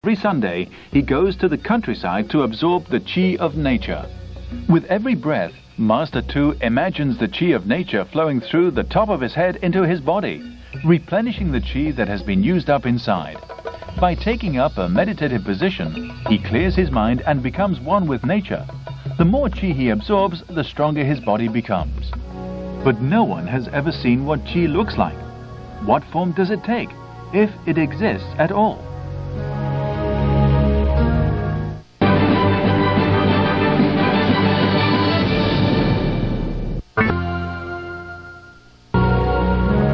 Every Sunday, he goes to the countryside to absorb the qi of nature. With every breath, Master Tu imagines the qi of nature flowing through the top of his head into his body, replenishing the qi that has been used up inside. By taking up a meditative position, he clears his mind and becomes one with nature. The more qi he absorbs, the stronger his body becomes. But no one has ever seen what qi looks like. What form does it take, if it exists at all?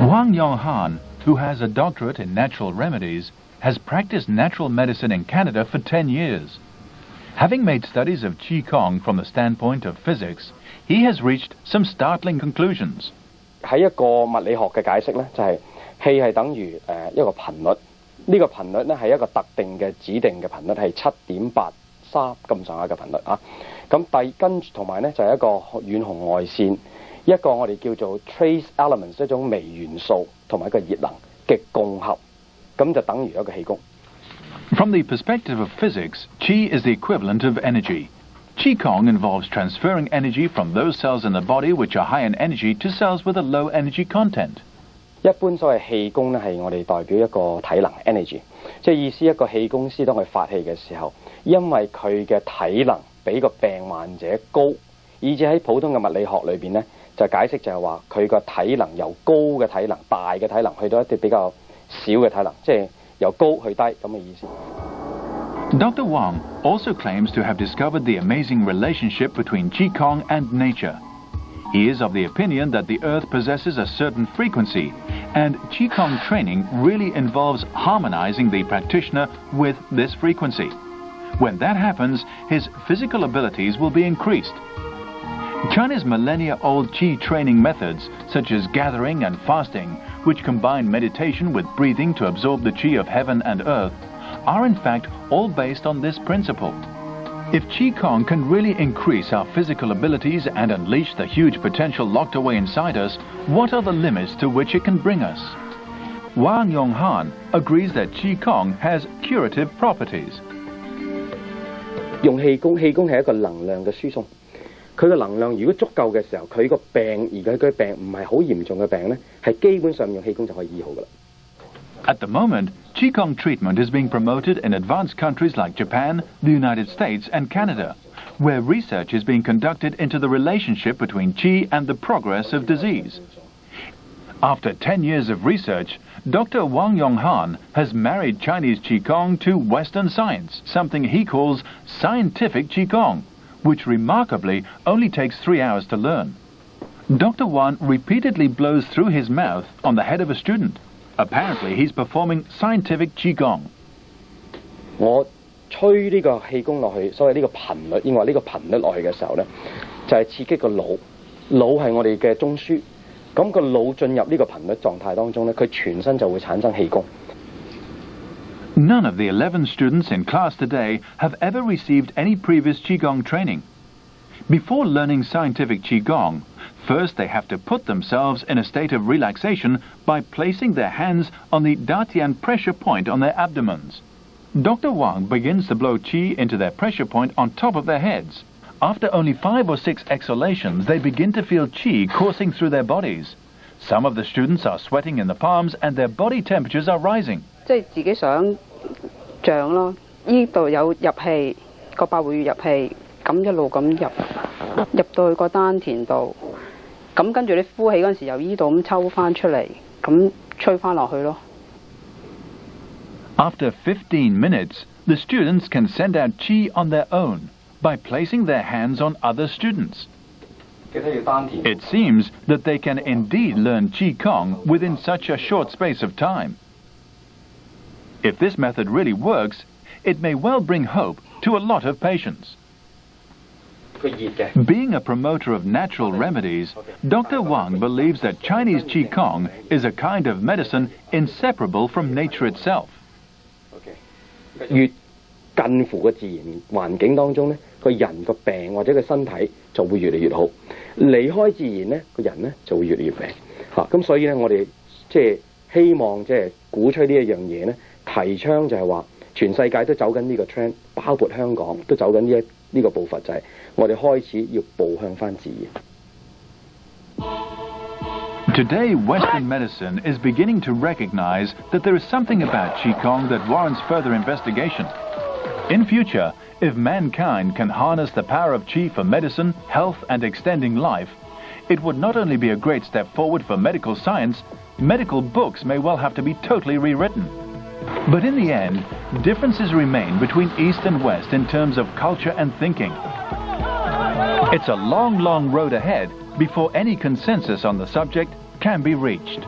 Wang Yonghan, who has a doctorate in natural remedies, has practiced natural medicine in Canada for 10 years. Having made studies of Qigong from the standpoint of physics, he has reached some startling conclusions. 喺一個物理學嘅解釋咧，就係氣係等於一個頻率，呢個頻率咧係一個特定嘅指定嘅頻率，係7.83咁上下嘅頻率啊。咁跟住同埋咧就係一個遠紅外線，一個我哋叫做 trace elements 一種微元素同埋一個熱能嘅共合，咁就等於一個氣功。From the perspective of physics, qi is the equivalent of energy. Qigong involves transferring energy from those cells in the body which are high in energy to cells with a low energy content. 一般所謂氣功咧係我哋代表一個體能 energy， 即係意思一個氣功師當佢發氣嘅時候，因為佢嘅體能比個病患者高，以至喺普通嘅物理學裏邊咧就解釋就係話佢個體能由高嘅體能、大嘅體能去到一啲比較少嘅體能，即係由高去低咁嘅意思。Dr. Wang also claims to have discovered the amazing relationship between Qigong and nature. He is of the opinion that the earth possesses a certain frequency, and Qigong training really involves harmonizing the practitioner with this frequency. When that happens, his physical abilities will be increased. China's millennia-old Qi training methods, such as gathering and fasting, which combine meditation with breathing to absorb the Qi of heaven and earth, are in fact all based on this principle. If Qigong can really increase our physical abilities and unleash the huge potential locked away inside us, what are the limits to which it can bring us? Wang Yonghan agrees that Qigong has curative properties. 用氣功係一個能量嘅輸送。佢嘅能量如果足夠嘅時候，佢個病而佢病唔係好嚴重嘅病咧，係基本上用氣功就可以醫好噶啦。At the moment, Qigong treatment is being promoted in advanced countries like Japan, the United States and Canada, where research is being conducted into the relationship between Qi and the progress of disease. After 10 years of research, Dr. Wang Yonghan has married Chinese Qigong to Western science, something he calls scientific Qigong, which remarkably only takes 3 hours to learn. Dr. Wang repeatedly blows through his mouth on the head of a student. Apparently, he's performing scientific Qigong. 我吹呢個氣功落去，所謂呢個頻率，應該話呢個頻率落去嘅時候咧，就係刺激個腦，腦係我哋嘅中樞。咁個腦進入呢個頻率狀態當中咧，佢全身就會產生氣功。None of the 11 students in class today have ever received any previous Qigong training. Before learning scientific Qigong, first they have to put themselves in a state of relaxation by placing their hands on the Datian pressure point on their abdomens. Dr. Wang begins to blow qi into their pressure point on top of their heads. After only 5 or 6 exhalations, they begin to feel qi coursing through their bodies. Some of the students are sweating in the palms and their body temperatures are rising. 即係自己想像咯，呢度有入氣，個百會穴入氣，咁一路咁入到去個丹田度，咁跟住你呼氣嗰陣時由呢度咁抽翻出嚟，咁吹翻落去咯。After 15 minutes, the students can send out qi on their own by placing their hands on other students. It seems that they can indeed learn Qigong within such a short space of time. If this method really works, it may well bring hope to a lot of patients. Being a promoter of natural remedies, Dr. Wang believes that Chinese Qigong is a kind of medicine inseparable from nature itself. 越近乎個自然環境當中咧，個人個病或者個身體就會越嚟越好。離開自然咧，個人咧就會越嚟越病。咁所以咧，我哋即係希望即係鼓吹呢一樣嘢咧，提倡就係話全世界都走緊呢個 trend， 包括香港都走緊呢個步伐，就係我哋開始要步向翻自然。Today, Western medicine is beginning to recognize that there is something about Qigong that warrants further investigation. In future, if mankind can harness the power of Qi for medicine, health, and extending life, it would not only be a great step forward for medical science, medical books may well have to be totally rewritten. But in the end, differences remain between East and West in terms of culture and thinking. It's a long, long road ahead before any consensus on the subject can be reached.